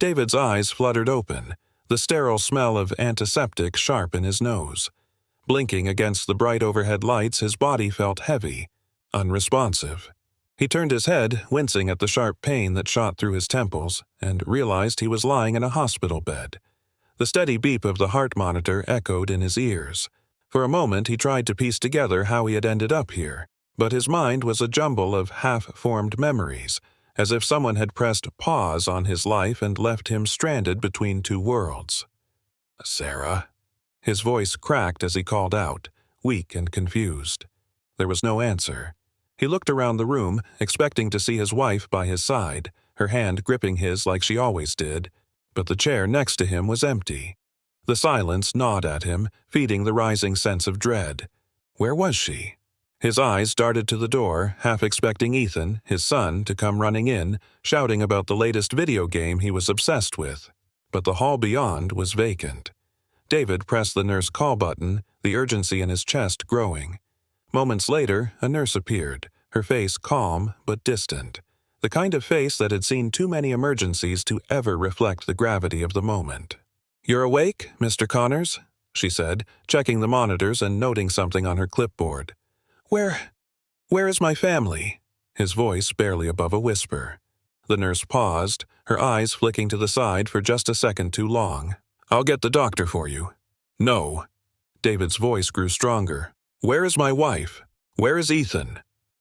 David's eyes fluttered open, the sterile smell of antiseptic sharp in his nose. Blinking against the bright overhead lights, his body felt heavy, unresponsive. He turned his head, wincing at the sharp pain that shot through his temples, and realized he was lying in a hospital bed. The steady beep of the heart monitor echoed in his ears. For a moment he tried to piece together how he had ended up here, but his mind was a jumble of half-formed memories, as if someone had pressed pause on his life and left him stranded between two worlds. "Sarah?" His voice cracked as he called out, weak and confused. There was no answer. He looked around the room, expecting to see his wife by his side, her hand gripping his like she always did, but the chair next to him was empty. The silence gnawed at him, feeding the rising sense of dread. Where was she? His eyes darted to the door, half expecting Ethan, his son, to come running in, shouting about the latest video game he was obsessed with. But the hall beyond was vacant. David pressed the nurse call button, the urgency in his chest growing. Moments later, a nurse appeared, her face calm but distant, the kind of face that had seen too many emergencies to ever reflect the gravity of the moment. "You're awake, Mr. Connors?" she said, checking the monitors and noting something on her clipboard. Where is my family?" His voice barely above a whisper. The nurse paused, her eyes flicking to the side for just a second too long. "I'll get the doctor for you." "No." David's voice grew stronger. "Where is my wife? Where is Ethan?"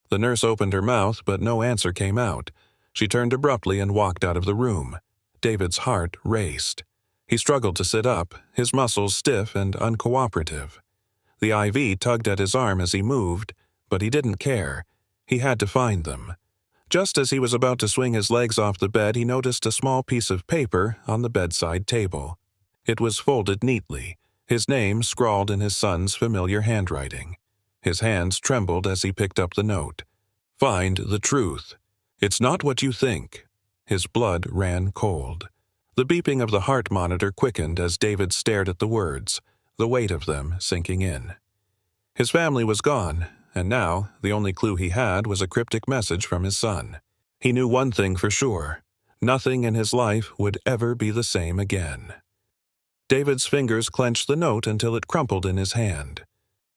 The nurse opened her mouth, but no answer came out. She turned abruptly and walked out of the room. David's heart raced. He struggled to sit up, his muscles stiff and uncooperative. The IV tugged at his arm as he moved, but he didn't care. He had to find them. Just as he was about to swing his legs off the bed, he noticed a small piece of paper on the bedside table. It was folded neatly, his name scrawled in his son's familiar handwriting. His hands trembled as he picked up the note. "Find the truth. It's not what you think." His blood ran cold. The beeping of the heart monitor quickened as David stared at the words, the weight of them sinking in. His family was gone, and now the only clue he had was a cryptic message from his son. He knew one thing for sure: nothing in his life would ever be the same again. David's fingers clenched the note until it crumpled in his hand.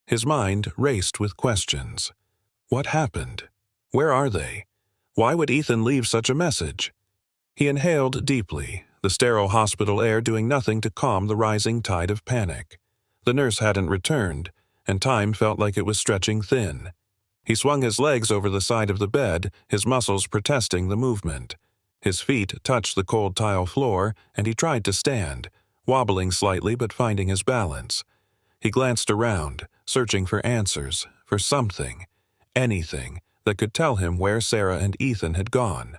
His mind raced with questions. What happened? Where are they? Why would Ethan leave such a message? He inhaled deeply, the sterile hospital air doing nothing to calm the rising tide of panic. The nurse hadn't returned, and time felt like it was stretching thin. He swung his legs over the side of the bed, his muscles protesting the movement. His feet touched the cold tile floor, and he tried to stand, wobbling slightly but finding his balance. He glanced around, searching for answers, for something, anything, that could tell him where Sarah and Ethan had gone.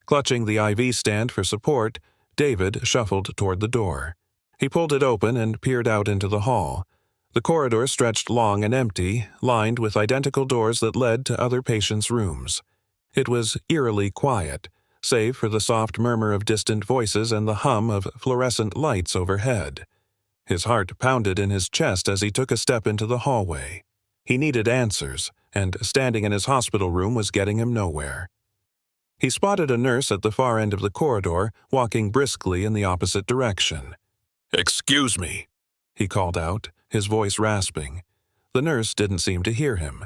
Clutching the IV stand for support, David shuffled toward the door. He pulled it open and peered out into the hall. The corridor stretched long and empty, lined with identical doors that led to other patients' rooms. It was eerily quiet, save for the soft murmur of distant voices and the hum of fluorescent lights overhead. His heart pounded in his chest as he took a step into the hallway. He needed answers, and standing in his hospital room was getting him nowhere. He spotted a nurse at the far end of the corridor, walking briskly in the opposite direction. "Excuse me," he called out, his voice rasping. The nurse didn't seem to hear him.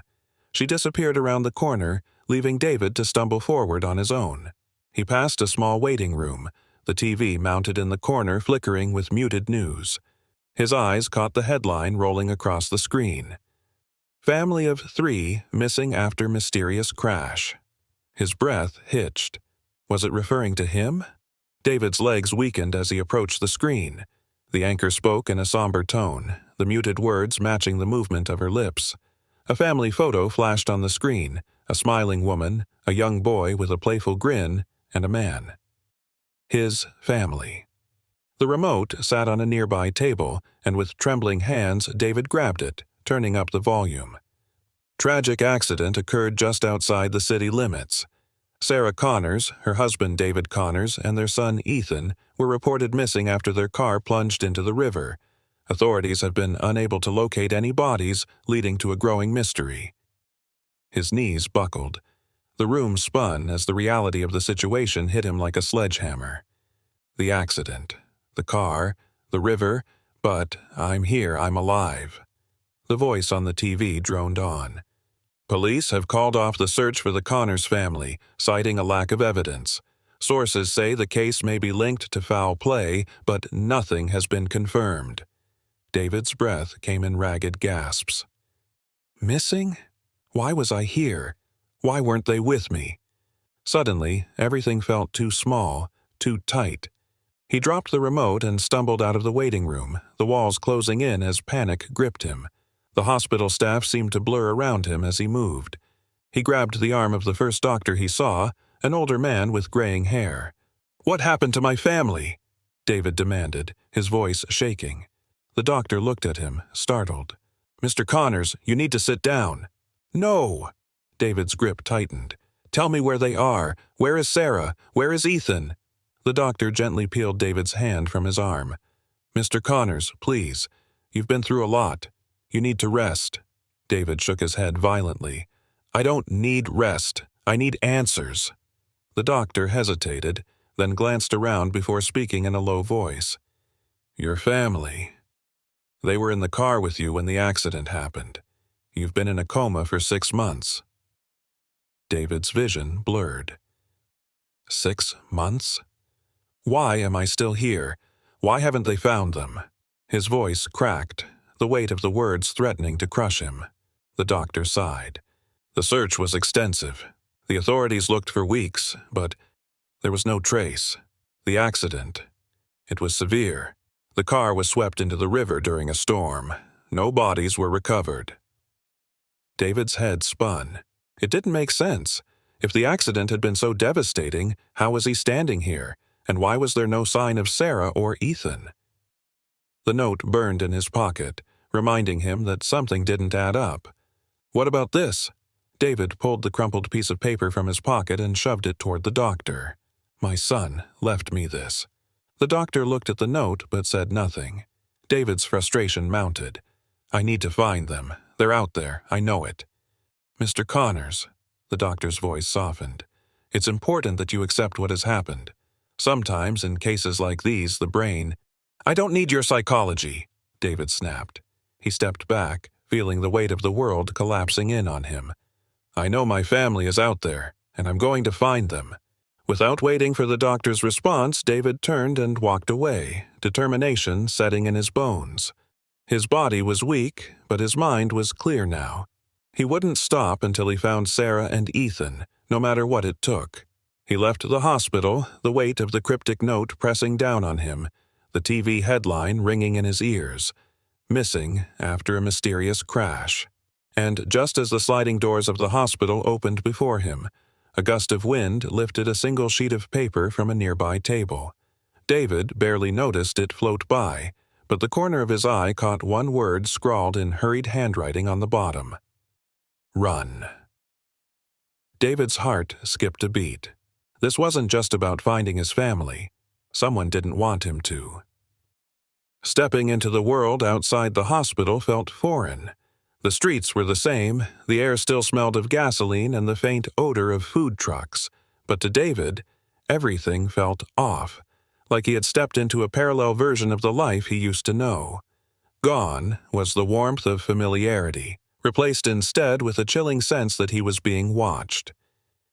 She disappeared around the corner, leaving David to stumble forward on his own. He passed a small waiting room, the TV mounted in the corner flickering with muted news. His eyes caught the headline rolling across the screen. "Family of 3 missing after mysterious crash." His breath hitched. Was it referring to him? David's legs weakened as he approached the screen. The anchor spoke in a somber tone, the muted words matching the movement of her lips. A family photo flashed on the screen, a smiling woman, a young boy with a playful grin, and a man. His family. The remote sat on a nearby table, and with trembling hands David grabbed it, turning up the volume. Tragic accident occurred just outside the city limits. Sarah Connors, her husband David Connors, and their son Ethan were reported missing after their car plunged into the river. Authorities have been unable to locate any bodies, leading to a growing mystery. His knees buckled. The room spun as the reality of the situation hit him like a sledgehammer. The accident, the car, the river, but I'm here, I'm alive. The voice on the TV droned on. Police have called off the search for the Connors family, citing a lack of evidence. Sources say the case may be linked to foul play, but nothing has been confirmed. David's breath came in ragged gasps. Missing? Why was I here? Why weren't they with me? Suddenly, everything felt too small, too tight. He dropped the remote and stumbled out of the waiting room, the walls closing in as panic gripped him. The hospital staff seemed to blur around him as he moved. He grabbed the arm of the first doctor he saw, an older man with graying hair. "What happened to my family?" David demanded, his voice shaking. The doctor looked at him, startled. "Mr. Connors, you need to sit down." "No!" David's grip tightened. "Tell me where they are. Where is Sarah? Where is Ethan?" The doctor gently peeled David's hand from his arm. "Mr. Connors, please. You've been through a lot. You need to rest." David shook his head violently. "I don't need rest. I need answers." The doctor hesitated, then glanced around before speaking in a low voice. "Your family. They were in the car with you when the accident happened. You've been in a coma for 6 months." David's vision blurred. 6 months? Why am I still here? Why haven't they found them? His voice cracked, the weight of the words threatening to crush him. The doctor sighed. "The search was extensive. The authorities looked for weeks, but there was no trace. The accident, it was severe. The car was swept into the river during a storm. No bodies were recovered." David's head spun. It didn't make sense. If the accident had been so devastating, how was he standing here? And why was there no sign of Sarah or Ethan? The note burned in his pocket, reminding him that something didn't add up. "What about this?" David pulled the crumpled piece of paper from his pocket and shoved it toward the doctor. "My son left me this." The doctor looked at the note but said nothing. David's frustration mounted. "I need to find them. They're out there, I know it." "Mr. Connors," the doctor's voice softened, "it's important that you accept what has happened. Sometimes, in cases like these, the brain—" "I don't need your psychology," David snapped. He stepped back, feeling the weight of the world collapsing in on him. "I know my family is out there, and I'm going to find them." Without waiting for the doctor's response, David turned and walked away, determination setting in his bones. His body was weak, but his mind was clear now. He wouldn't stop until he found Sarah and Ethan, no matter what it took. He left the hospital, the weight of the cryptic note pressing down on him, the TV headline ringing in his ears. Missing after a mysterious crash. And just as the sliding doors of the hospital opened before him, a gust of wind lifted a single sheet of paper from a nearby table. David barely noticed it float by, but the corner of his eye caught one word scrawled in hurried handwriting on the bottom. "Run." David's heart skipped a beat. This wasn't just about finding his family. Someone didn't want him to. Stepping into the world outside the hospital felt foreign. The streets were the same, the air still smelled of gasoline and the faint odor of food trucks. But to David, everything felt off, like he had stepped into a parallel version of the life he used to know. Gone was the warmth of familiarity, replaced instead with a chilling sense that he was being watched.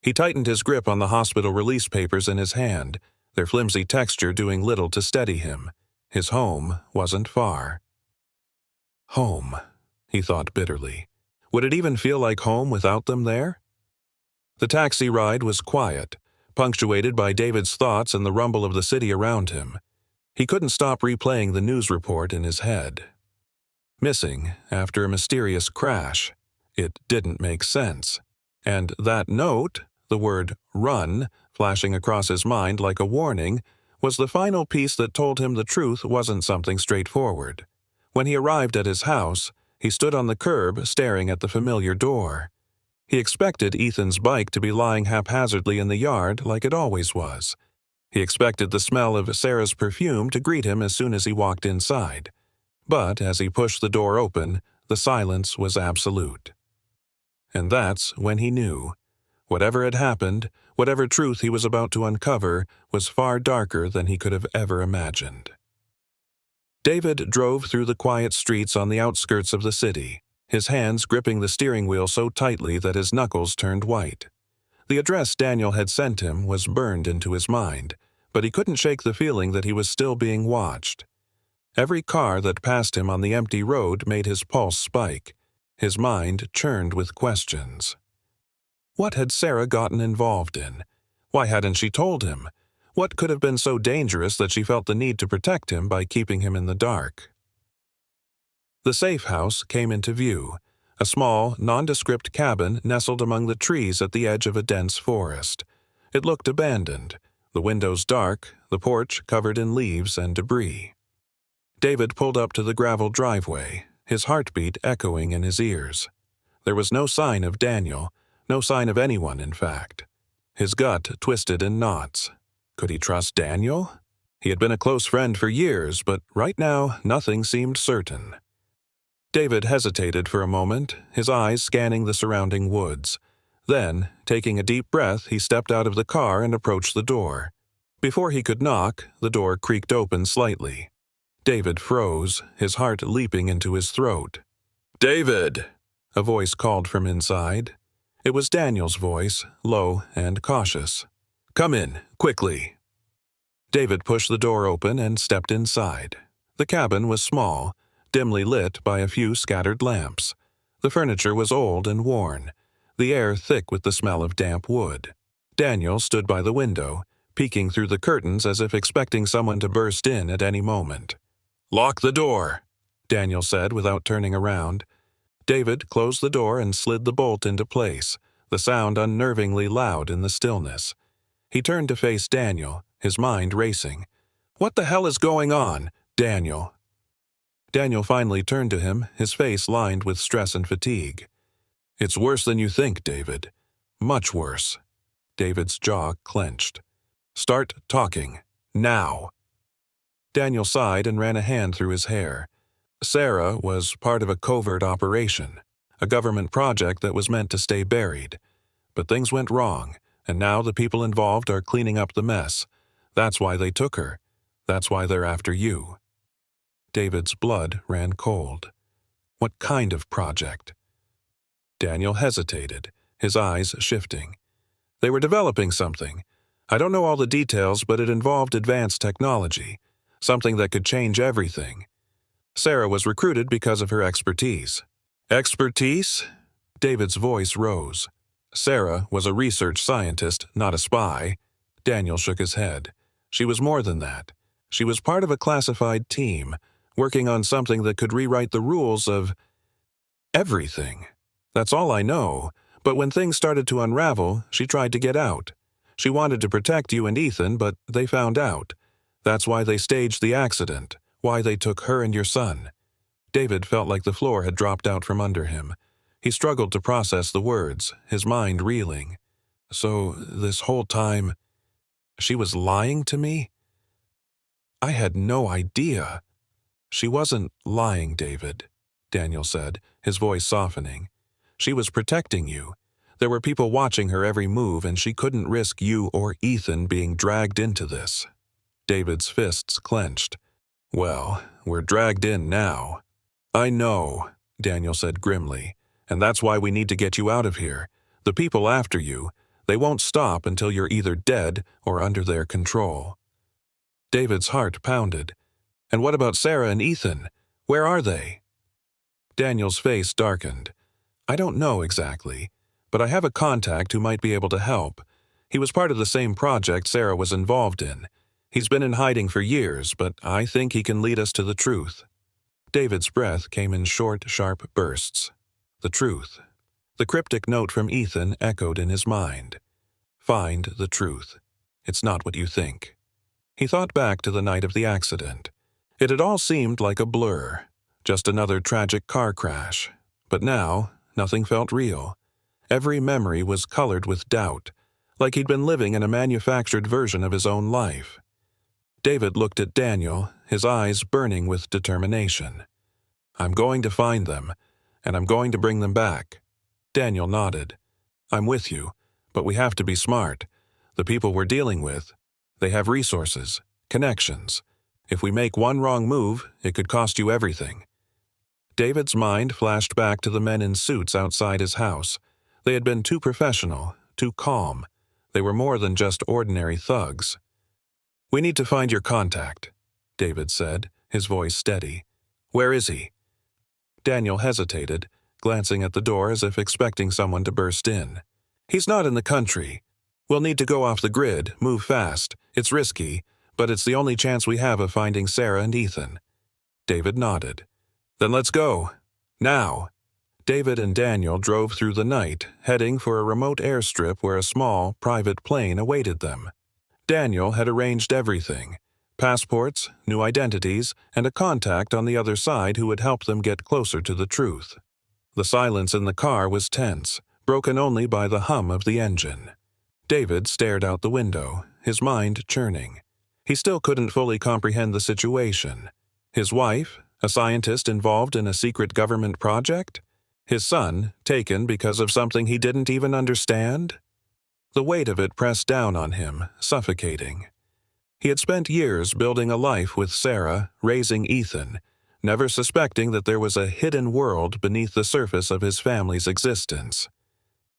He tightened his grip on the hospital release papers in his hand, their flimsy texture doing little to steady him. His home wasn't far. Home, he thought bitterly. Would it even feel like home without them there? The taxi ride was quiet, punctuated by David's thoughts and the rumble of the city around him. He couldn't stop replaying the news report in his head. Missing after a mysterious crash. It didn't make sense. And that note, the word "run," flashing across his mind like a warning, was the final piece that told him the truth wasn't something straightforward. When he arrived at his house, he stood on the curb staring at the familiar door. He expected Ethan's bike to be lying haphazardly in the yard like it always was. He expected the smell of Sarah's perfume to greet him as soon as he walked inside. But as he pushed the door open, the silence was absolute. And that's when he knew. Whatever had happened, Whatever truth he was about to uncover was far darker than he could have ever imagined. David drove through the quiet streets on the outskirts of the city, his hands gripping the steering wheel so tightly that his knuckles turned white. The address Daniel had sent him was burned into his mind, but he couldn't shake the feeling that he was still being watched. Every car that passed him on the empty road made his pulse spike. His mind churned with questions. What had Sarah gotten involved in? Why hadn't she told him? What could have been so dangerous that she felt the need to protect him by keeping him in the dark? The safe house came into view, a small, nondescript cabin nestled among the trees at the edge of a dense forest. It looked abandoned, the windows dark, the porch covered in leaves and debris. David pulled up to the gravel driveway, his heartbeat echoing in his ears. There was no sign of Daniel, no sign of anyone, in fact. His gut twisted in knots. Could he trust Daniel? He had been a close friend for years, but right now nothing seemed certain. David hesitated for a moment, his eyes scanning the surrounding woods. Then, taking a deep breath, he stepped out of the car and approached the door. Before he could knock, the door creaked open slightly. David froze, his heart leaping into his throat. "David!" a voice called from inside. It was Daniel's voice, low and cautious. "Come in, quickly." David pushed the door open and stepped inside. The cabin was small, dimly lit by a few scattered lamps. The furniture was old and worn, the air thick with the smell of damp wood. Daniel stood by the window, peeking through the curtains as if expecting someone to burst in at any moment. "Lock the door," Daniel said without turning around. David closed the door and slid the bolt into place, the sound unnervingly loud in the stillness. He turned to face Daniel, his mind racing. "What the hell is going on, Daniel?" Daniel finally turned to him, his face lined with stress and fatigue. "It's worse than you think, David. Much worse." David's jaw clenched. "Start talking. Now." Daniel sighed and ran a hand through his hair. Sarah was part of a covert operation, a government project that was meant to stay buried. But things went wrong, and now the people involved are cleaning up the mess. That's why they took her. That's why they're after you. David's blood ran cold. What kind of project? Daniel hesitated, his eyes shifting. They were developing something. I don't know all the details, but it involved advanced technology, something that could change everything. Sarah was recruited because of her expertise. Expertise? David's voice rose. Sarah was a research scientist, not a spy. Daniel shook his head. She was more than that. She was part of a classified team, working on something that could rewrite the rules of everything. That's all I know, but when things started to unravel, she tried to get out. She wanted to protect you and Ethan, but they found out. That's why they staged the accident, why they took her and your son. David felt like the floor had dropped out from under him. He struggled to process the words, his mind reeling. So, this whole time, she was lying to me? I had no idea. She wasn't lying, David, Daniel said, his voice softening. She was protecting you. There were people watching her every move, and she couldn't risk you or Ethan being dragged into this. David's fists clenched. Well, we're dragged in now. I know, Daniel said grimly, and that's why we need to get you out of here. The people after you, they won't stop until you're either dead or under their control. David's heart pounded. And what about Sarah and Ethan? Where are they? Daniel's face darkened. I don't know exactly, but I have a contact who might be able to help. He was part of the same project Sarah was involved in. He's been in hiding for years, but I think he can lead us to the truth. David's breath came in short, sharp bursts. The truth. The cryptic note from Ethan echoed in his mind. Find the truth. It's not what you think. He thought back to the night of the accident. It had all seemed like a blur, just another tragic car crash. But now, nothing felt real. Every memory was colored with doubt, like he'd been living in a manufactured version of his own life. David looked at Daniel, his eyes burning with determination. I'm going to find them, and I'm going to bring them back. Daniel nodded. I'm with you, but we have to be smart. The people we're dealing with, they have resources, connections. If we make one wrong move, it could cost you everything." David's mind flashed back to the men in suits outside his house. They had been too professional, too calm. They were more than just ordinary thugs. "We need to find your contact," David said, his voice steady. "Where is he?" Daniel hesitated, glancing at the door as if expecting someone to burst in. "He's not in the country. We'll need to go off the grid, move fast. It's risky, but it's the only chance we have of finding Sarah and Ethan." David nodded. "Then let's go. Now." David and Daniel drove through the night, heading for a remote airstrip where a small, private plane awaited them. Daniel had arranged everything: passports, new identities, and a contact on the other side who would help them get closer to the truth. The silence in the car was tense, broken only by the hum of the engine. David stared out the window, his mind churning. He still couldn't fully comprehend the situation. His wife, a scientist involved in a secret government project? His son, taken because of something he didn't even understand? The weight of it pressed down on him, suffocating. He had spent years building a life with Sarah, raising Ethan, never suspecting that there was a hidden world beneath the surface of his family's existence.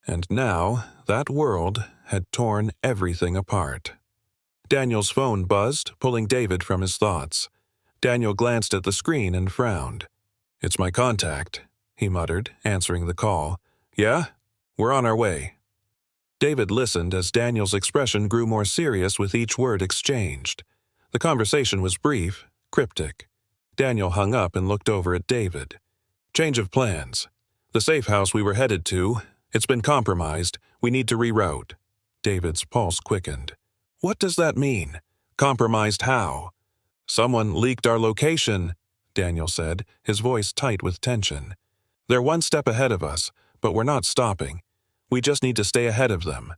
And now, that world had torn everything apart. Daniel's phone buzzed, pulling David from his thoughts. Daniel glanced at the screen and frowned. "It's my contact," he muttered, answering the call. "Yeah? We're on our way." David listened as Daniel's expression grew more serious with each word exchanged. The conversation was brief, cryptic. Daniel hung up and looked over at David. "Change of plans. The safe house we were headed to, it's been compromised. We need to reroute." David's pulse quickened. "What does that mean? Compromised how?" "Someone leaked our location," Daniel said, his voice tight with tension. "They're one step ahead of us, but we're not stopping. We just need to stay ahead of them."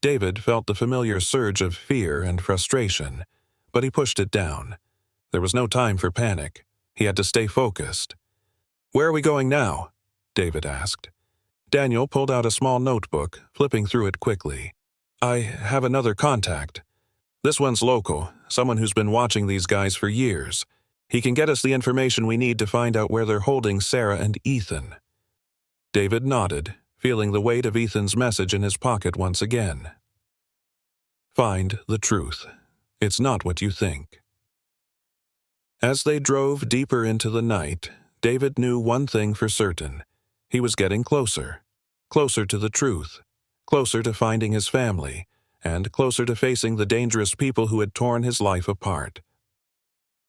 David felt the familiar surge of fear and frustration, but he pushed it down. There was no time for panic. He had to stay focused. "Where are we going now?" David asked. Daniel pulled out a small notebook, flipping through it quickly. "I have another contact. This one's local, someone who's been watching these guys for years. He can get us the information we need to find out where they're holding Sarah and Ethan." David nodded, feeling the weight of Ethan's message in his pocket once again. Find the truth. It's not what you think. As they drove deeper into the night, David knew one thing for certain. He was getting closer. Closer to the truth. Closer to finding his family, and closer to facing the dangerous people who had torn his life apart.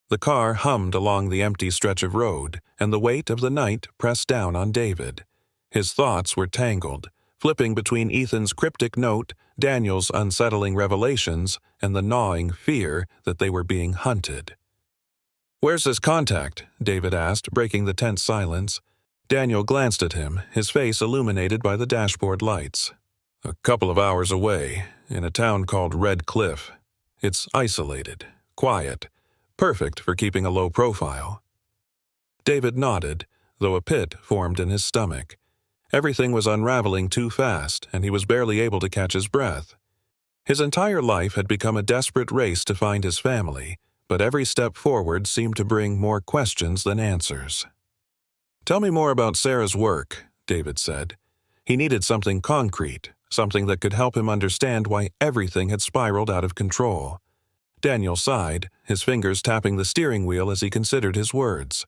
The car hummed along the empty stretch of road, and the weight of the night pressed down on David. His thoughts were tangled, flipping between Ethan's cryptic note, Daniel's unsettling revelations, and the gnawing fear that they were being hunted. "Where's this contact?" David asked, breaking the tense silence. Daniel glanced at him, his face illuminated by the dashboard lights. "A couple of hours away, in a town called Red Cliff. It's isolated, quiet, perfect for keeping a low profile." David nodded, though a pit formed in his stomach. Everything was unraveling too fast, and he was barely able to catch his breath. His entire life had become a desperate race to find his family, but every step forward seemed to bring more questions than answers. "Tell me more about Sarah's work," David said. He needed something concrete, something that could help him understand why everything had spiraled out of control. Daniel sighed, his fingers tapping the steering wheel as he considered his words.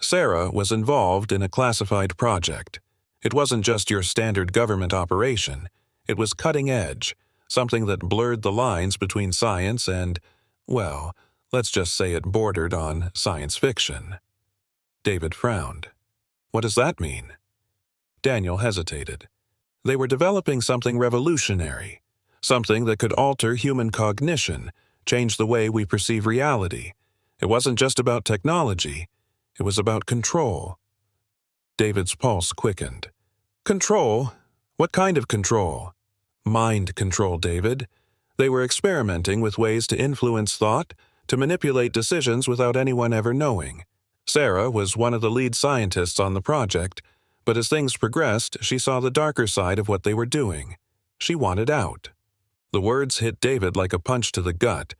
Sarah was involved in a classified project. It wasn't just your standard government operation. It was cutting edge, something that blurred the lines between science and, well, let's just say it bordered on science fiction. David frowned. "What does that mean?" Daniel hesitated. They were developing something revolutionary, something that could alter human cognition, change the way we perceive reality. It wasn't just about technology. It was about control. David's pulse quickened. "Control? What kind of control?" "Mind control, David. They were experimenting with ways to influence thought, to manipulate decisions without anyone ever knowing. Sarah was one of the lead scientists on the project, but as things progressed, she saw the darker side of what they were doing. She wanted out." The words hit David like a punch to the gut.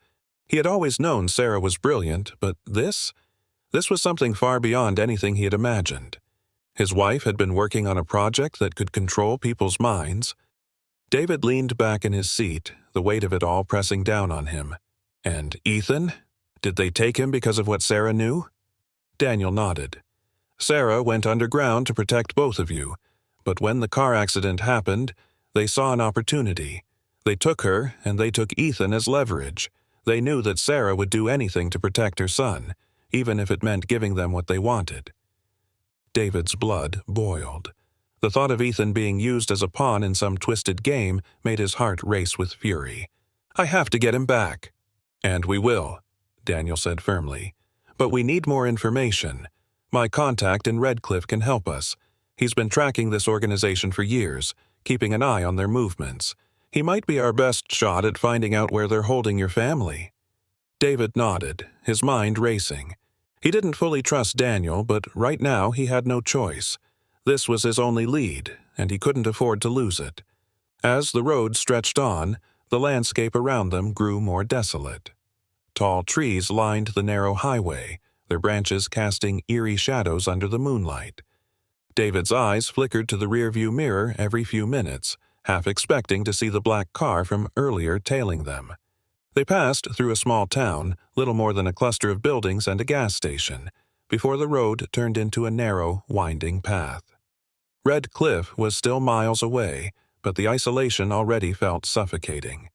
He had always known Sarah was brilliant, but this was something far beyond anything he had imagined. His wife had been working on a project that could control people's minds. David leaned back in his seat, the weight of it all pressing down on him. And Ethan? Did they take him because of what Sarah knew? Daniel nodded. Sarah went underground to protect both of you, but when the car accident happened, they saw an opportunity. They took her, and they took Ethan as leverage. They knew that Sarah would do anything to protect her son, even if it meant giving them what they wanted. David's blood boiled. The thought of Ethan being used as a pawn in some twisted game made his heart race with fury. I have to get him back. And we will, Daniel said firmly. But we need more information. My contact in Redcliffe can help us. He's been tracking this organization for years, keeping an eye on their movements. He might be our best shot at finding out where they're holding your family. David nodded, his mind racing. He didn't fully trust Daniel, but right now he had no choice. This was his only lead, and he couldn't afford to lose it. As the road stretched on, the landscape around them grew more desolate. Tall trees lined the narrow highway, their branches casting eerie shadows under the moonlight. David's eyes flickered to the rearview mirror every few minutes, half expecting to see the black car from earlier tailing them. They passed through a small town, little more than a cluster of buildings and a gas station, before the road turned into a narrow, winding path. Red Cliff was still miles away, but the isolation already felt suffocating.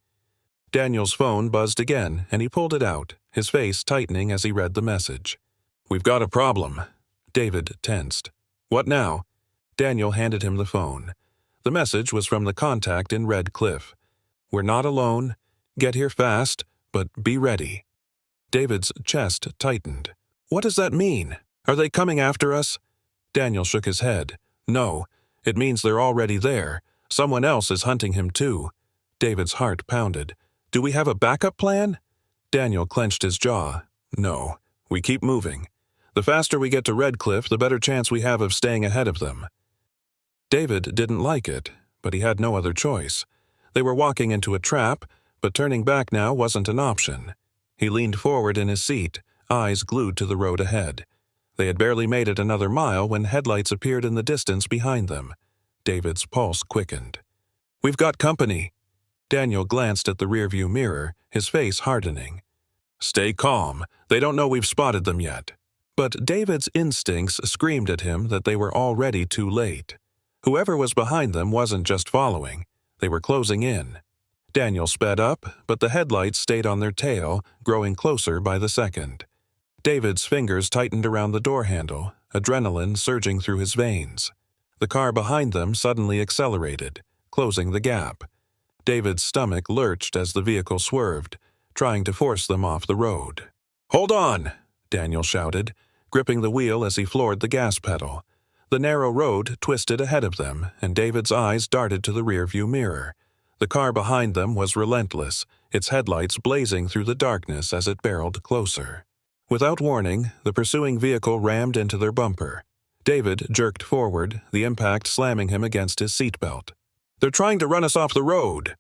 Daniel's phone buzzed again, and he pulled it out, his face tightening as he read the message. We've got a problem. David tensed. What now? Daniel handed him the phone. The message was from the contact in Red Cliff. We're not alone. Get here fast, but be ready. David's chest tightened. What does that mean? Are they coming after us? Daniel shook his head. No, it means they're already there. Someone else is hunting him too. David's heart pounded. Do we have a backup plan? Daniel clenched his jaw. No, we keep moving. The faster we get to Redcliffe, the better chance we have of staying ahead of them. David didn't like it, but he had no other choice. They were walking into a trap, but turning back now wasn't an option. He leaned forward in his seat, eyes glued to the road ahead. They had barely made it another mile when headlights appeared in the distance behind them. David's pulse quickened. We've got company. Daniel glanced at the rearview mirror, his face hardening. Stay calm. They don't know we've spotted them yet. But David's instincts screamed at him that they were already too late. Whoever was behind them wasn't just following. They were closing in. Daniel sped up, but the headlights stayed on their tail, growing closer by the second. David's fingers tightened around the door handle, adrenaline surging through his veins. The car behind them suddenly accelerated, closing the gap. David's stomach lurched as the vehicle swerved, trying to force them off the road. Hold on! Daniel shouted, gripping the wheel as he floored the gas pedal. The narrow road twisted ahead of them, and David's eyes darted to the rearview mirror. The car behind them was relentless, its headlights blazing through the darkness as it barreled closer. Without warning, the pursuing vehicle rammed into their bumper. David jerked forward, the impact slamming him against his seatbelt. They're trying to run us off the road!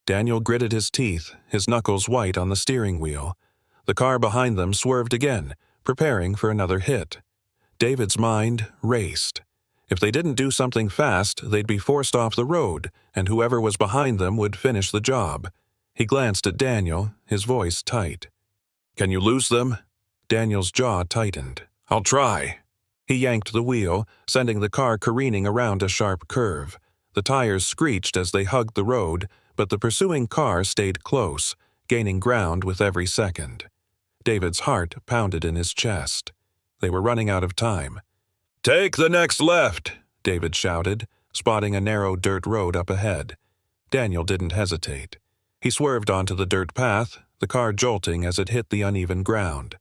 Daniel gritted his teeth, his knuckles white on the steering wheel. The car behind them swerved again, preparing for another hit. David's mind raced. If they didn't do something fast, they'd be forced off the road, and whoever was behind them would finish the job. He glanced at Daniel, his voice tight. Can you lose them? Daniel's jaw tightened. I'll try. He yanked the wheel, sending the car careening around a sharp curve. The tires screeched as they hugged the road, but the pursuing car stayed close, gaining ground with every second. David's heart pounded in his chest. They were running out of time. Take the next left, David shouted, spotting a narrow dirt road up ahead. Daniel didn't hesitate. He swerved onto the dirt path, the car jolting as it hit the uneven ground.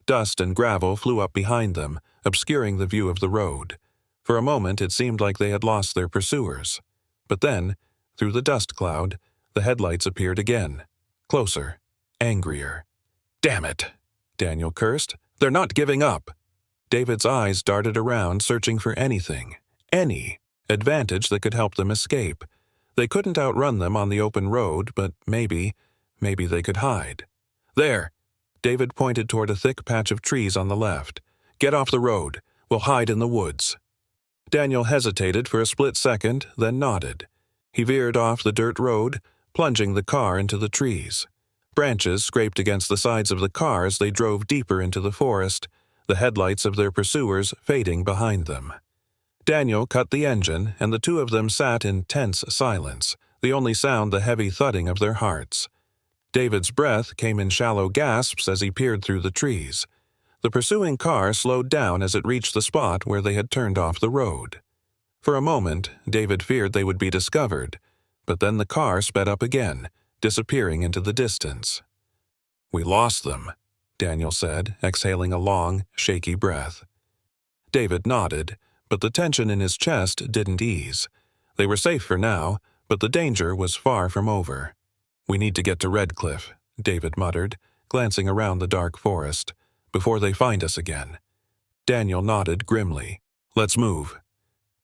Dust and gravel flew up behind them, obscuring the view of the road. For a moment it seemed like they had lost their pursuers. But then, through the dust cloud, the headlights appeared again. Closer, angrier. Damn it, Daniel cursed. They're not giving up. David's eyes darted around, searching for anything, any advantage that could help them escape. They couldn't outrun them on the open road, but maybe they could hide. "There!" David pointed toward a thick patch of trees on the left. "Get off the road. We'll hide in the woods." Daniel hesitated for a split second, then nodded. He veered off the dirt road, plunging the car into the trees. Branches scraped against the sides of the car as they drove deeper into the forest, the headlights of their pursuers fading behind them. Daniel cut the engine, and the two of them sat in tense silence, the only sound the heavy thudding of their hearts. David's breath came in shallow gasps as he peered through the trees. The pursuing car slowed down as it reached the spot where they had turned off the road. For a moment, David feared they would be discovered, but then the car sped up again, disappearing into the distance. "We lost them," Daniel said, exhaling a long, shaky breath. David nodded, but the tension in his chest didn't ease. They were safe for now, but the danger was far from over. "We need to get to Redcliffe," David muttered, glancing around the dark forest, "before they find us again." Daniel nodded grimly. "Let's move."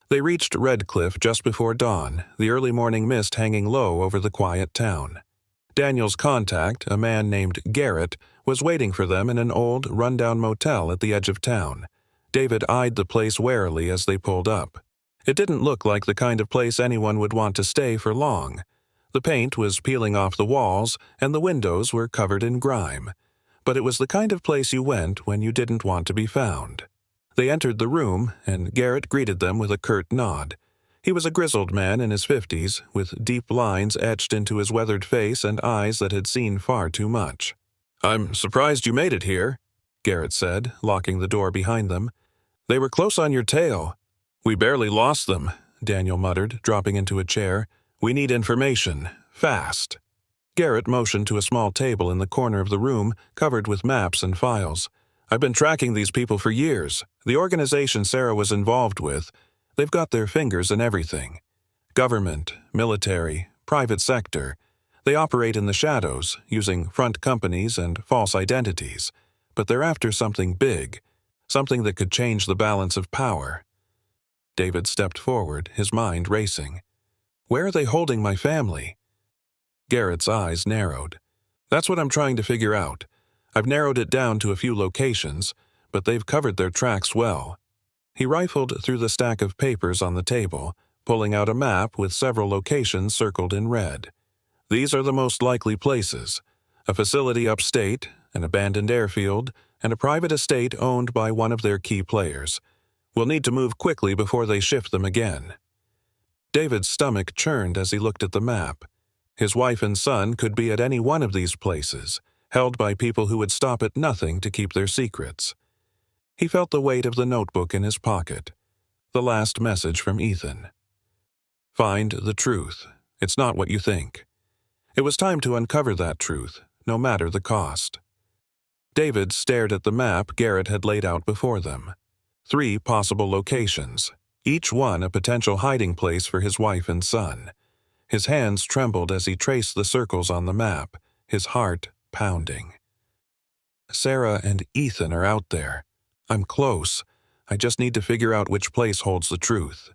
They reached Redcliffe just before dawn, the early morning mist hanging low over the quiet town. Daniel's contact, a man named Garrett, was waiting for them in an old, run-down motel at the edge of town. David eyed the place warily as they pulled up. It didn't look like the kind of place anyone would want to stay for long. The paint was peeling off the walls, and the windows were covered in grime. But it was the kind of place you went when you didn't want to be found. They entered the room, and Garrett greeted them with a curt nod. He was a grizzled man in his 50s, with deep lines etched into his weathered face and eyes that had seen far too much. "I'm surprised you made it here," Garrett said, locking the door behind them. "They were close on your tail." "We barely lost them," Daniel muttered, dropping into a chair. "We need information. Fast." Garrett motioned to a small table in the corner of the room, covered with maps and files. "I've been tracking these people for years. The organization Sarah was involved with, they've got their fingers in everything. Government, military, private sector. They operate in the shadows, using front companies and false identities. But they're after something big, something that could change the balance of power." David stepped forward, his mind racing. "Where are they holding my family?" Garrett's eyes narrowed. "That's what I'm trying to figure out. I've narrowed it down to a few locations, but they've covered their tracks well." He rifled through the stack of papers on the table, pulling out a map with several locations circled in red. "These are the most likely places: a facility upstate, an abandoned airfield, and a private estate owned by one of their key players. We'll need to move quickly before they shift them again." David's stomach churned as he looked at the map. His wife and son could be at any one of these places, held by people who would stop at nothing to keep their secrets. He felt the weight of the notebook in his pocket. The last message from Ethan. "Find the truth. It's not what you think." It was time to uncover that truth, no matter the cost. David stared at the map Garrett had laid out before them. 3 possible locations, each one a potential hiding place for his wife and son. His hands trembled as he traced the circles on the map, his heart pounding. "Sarah and Ethan are out there. I'm close. I just need to figure out which place holds the truth."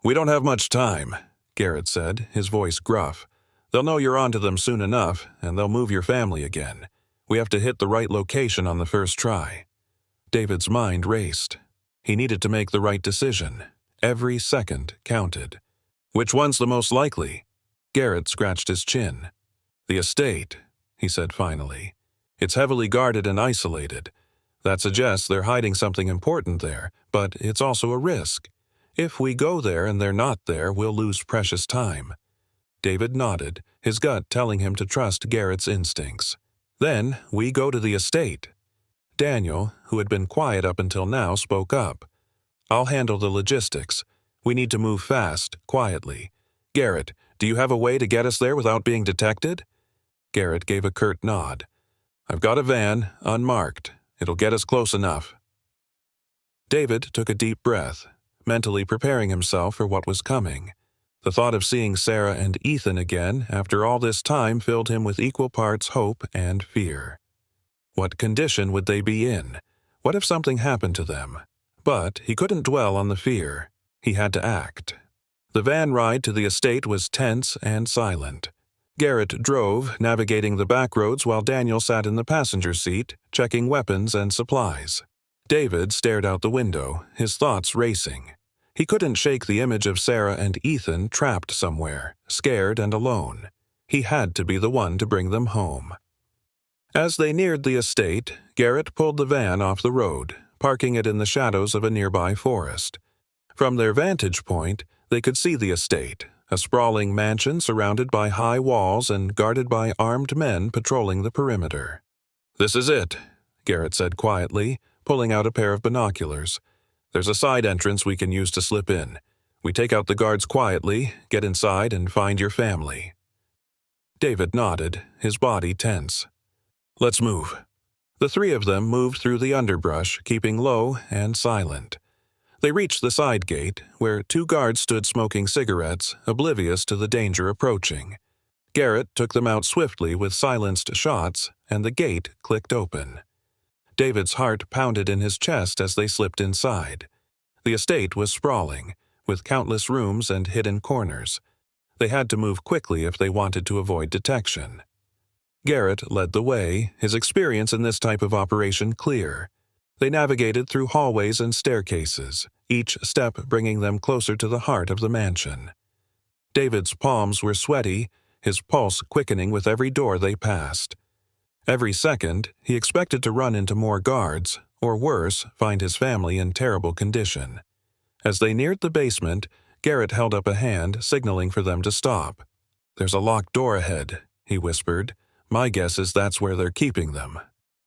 "We don't have much time," Garrett said, his voice gruff. "They'll know you're onto them soon enough, and they'll move your family again. We have to hit the right location on the first try." David's mind raced. He needed to make the right decision. Every second counted. "Which one's the most likely?" Garrett scratched his chin. "The estate," he said finally. "It's heavily guarded and isolated. That suggests they're hiding something important there, but it's also a risk. If we go there and they're not there, we'll lose precious time." David nodded, his gut telling him to trust Garrett's instincts. "Then we go to the estate." Daniel, who had been quiet up until now, spoke up. "I'll handle the logistics. We need to move fast, quietly. Garrett, do you have a way to get us there without being detected?" Garrett gave a curt nod. "I've got a van, unmarked. It'll get us close enough." David took a deep breath, mentally preparing himself for what was coming. The thought of seeing Sarah and Ethan again after all this time filled him with equal parts hope and fear. What condition would they be in? What if something happened to them? But he couldn't dwell on the fear. He had to act. The van ride to the estate was tense and silent. Garrett drove, navigating the back roads while Daniel sat in the passenger seat, checking weapons and supplies. David stared out the window, his thoughts racing. He couldn't shake the image of Sarah and Ethan trapped somewhere, scared and alone. He had to be the one to bring them home. As they neared the estate, Garrett pulled the van off the road, parking it in the shadows of a nearby forest. From their vantage point, they could see the estate, a sprawling mansion surrounded by high walls and guarded by armed men patrolling the perimeter. "This is it," Garrett said quietly, pulling out a pair of binoculars. "There's a side entrance we can use to slip in. We take out the guards quietly, get inside, and find your family." David nodded, his body tense. "Let's move." The three of them moved through the underbrush, keeping low and silent. They reached the side gate, where two guards stood smoking cigarettes, oblivious to the danger approaching. Garrett took them out swiftly with silenced shots, and the gate clicked open. David's heart pounded in his chest as they slipped inside. The estate was sprawling, with countless rooms and hidden corners. They had to move quickly if they wanted to avoid detection. Garrett led the way, his experience in this type of operation clear. They navigated through hallways and staircases, each step bringing them closer to the heart of the mansion. David's palms were sweaty, his pulse quickening with every door they passed. Every second, he expected to run into more guards, or worse, find his family in terrible condition. As they neared the basement, Garrett held up a hand, signaling for them to stop. "There's a locked door ahead," he whispered. "My guess is that's where they're keeping them."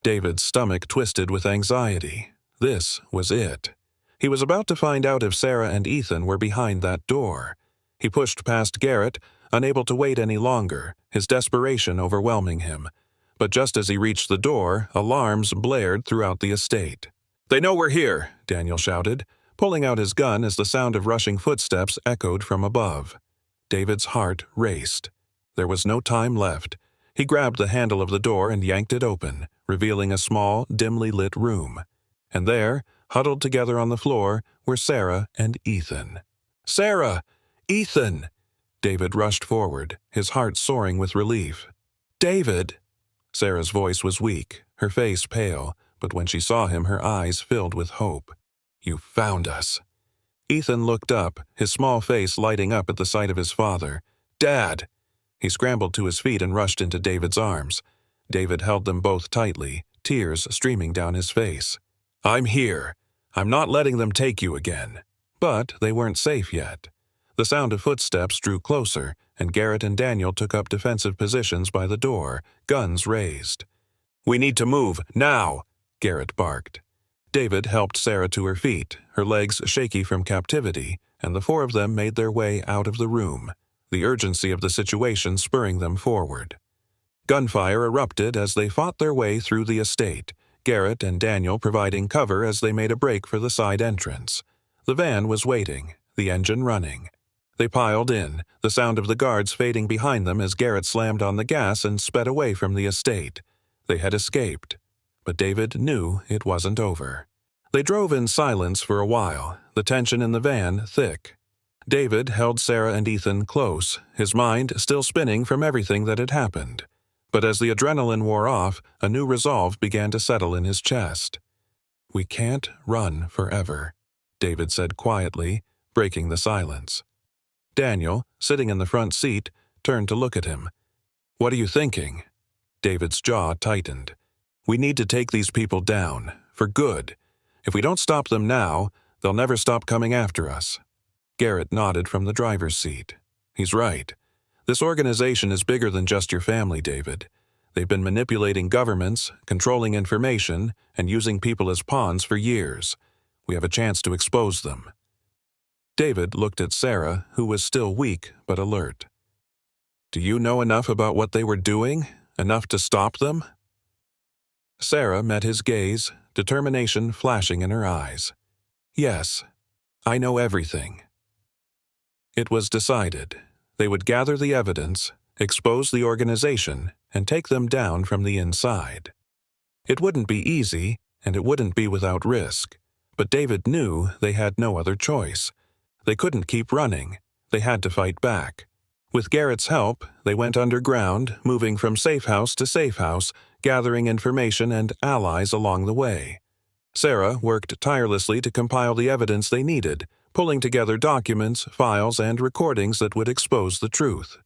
David's stomach twisted with anxiety. This was it. He was about to find out if Sarah and Ethan were behind that door. He pushed past Garrett, unable to wait any longer, his desperation overwhelming him. But just as he reached the door, alarms blared throughout the estate. "They know we're here," Daniel shouted, pulling out his gun as the sound of rushing footsteps echoed from above. David's heart raced. There was no time left. He grabbed the handle of the door and yanked it open, revealing a small, dimly lit room. And there, huddled together on the floor, were Sarah and Ethan. "Sarah! Ethan!" David rushed forward, his heart soaring with relief. "David!" Sarah's voice was weak, her face pale, but when she saw him her eyes filled with hope. "You found us." Ethan looked up, his small face lighting up at the sight of his father. "Dad!" He scrambled to his feet and rushed into David's arms. David held them both tightly, tears streaming down his face. "I'm here. I'm not letting them take you again." But they weren't safe yet. The sound of footsteps drew closer, and Garrett and Daniel took up defensive positions by the door, guns raised. "We need to move, now!" Garrett barked. David helped Sarah to her feet, her legs shaky from captivity, and the four of them made their way out of the room, the urgency of the situation spurring them forward. Gunfire erupted as they fought their way through the estate, Garrett and Daniel providing cover as they made a break for the side entrance. The van was waiting, the engine running. They piled in, the sound of the guards fading behind them as Garrett slammed on the gas and sped away from the estate. They had escaped, but David knew it wasn't over. They drove in silence for a while, the tension in the van thick. David held Sarah and Ethan close, his mind still spinning from everything that had happened. But as the adrenaline wore off, a new resolve began to settle in his chest. "We can't run forever," David said quietly, breaking the silence. Daniel, sitting in the front seat, turned to look at him. "What are you thinking?" David's jaw tightened. "We need to take these people down, for good. If we don't stop them now, they'll never stop coming after us." Garrett nodded from the driver's seat. "He's right. This organization is bigger than just your family, David. They've been manipulating governments, controlling information, and using people as pawns for years. We have a chance to expose them." David looked at Sarah, who was still weak but alert. "Do you know enough about what they were doing? Enough to stop them?" Sarah met his gaze, determination flashing in her eyes. "Yes, I know everything." It was decided. They would gather the evidence, expose the organization, and take them down from the inside. It wouldn't be easy, and it wouldn't be without risk, but David knew they had no other choice. They couldn't keep running. They had to fight back. With Garrett's help, they went underground, moving from safe house to safe house, gathering information and allies along the way. Sarah worked tirelessly to compile the evidence they needed, pulling together documents, files, and recordings that would expose the truth.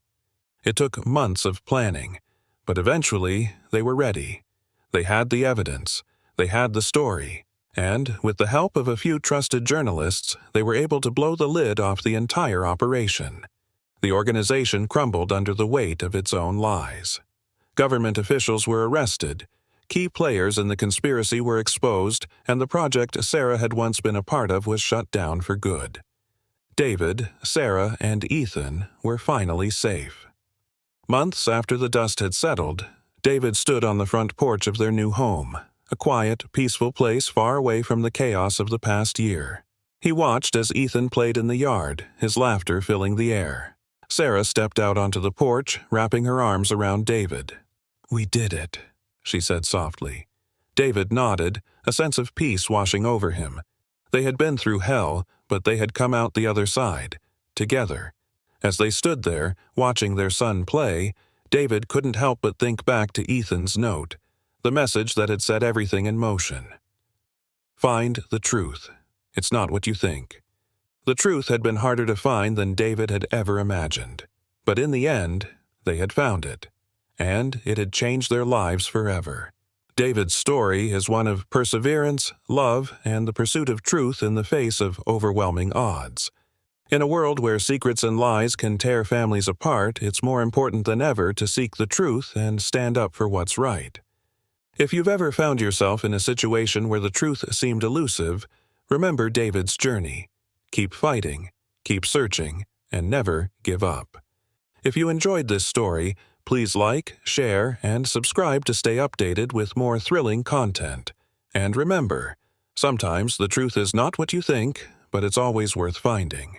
It took months of planning, but eventually they were ready. They had the evidence, they had the story, and, with the help of a few trusted journalists, they were able to blow the lid off the entire operation. The organization crumbled under the weight of its own lies. Government officials were arrested, key players in the conspiracy were exposed, and the project Sarah had once been a part of was shut down for good. David, Sarah, and Ethan were finally safe. Months after the dust had settled, David stood on the front porch of their new home, a quiet, peaceful place far away from the chaos of the past year. He watched as Ethan played in the yard, his laughter filling the air. Sarah stepped out onto the porch, wrapping her arms around David. "We did it," she said softly. David nodded, a sense of peace washing over him. They had been through hell, but they had come out the other side, together. As they stood there, watching their son play, David couldn't help but think back to Ethan's note, the message that had set everything in motion. Find the truth. It's not what you think. The truth had been harder to find than David had ever imagined. But in the end, they had found it. And it had changed their lives forever. David's story is one of perseverance, love, and the pursuit of truth in the face of overwhelming odds. In a world where secrets and lies can tear families apart, it's more important than ever to seek the truth and stand up for what's right. If you've ever found yourself in a situation where the truth seemed elusive, remember David's journey. Keep fighting, keep searching, and never give up. If you enjoyed this story, please like, share, and subscribe to stay updated with more thrilling content. And remember, sometimes the truth is not what you think, but it's always worth finding.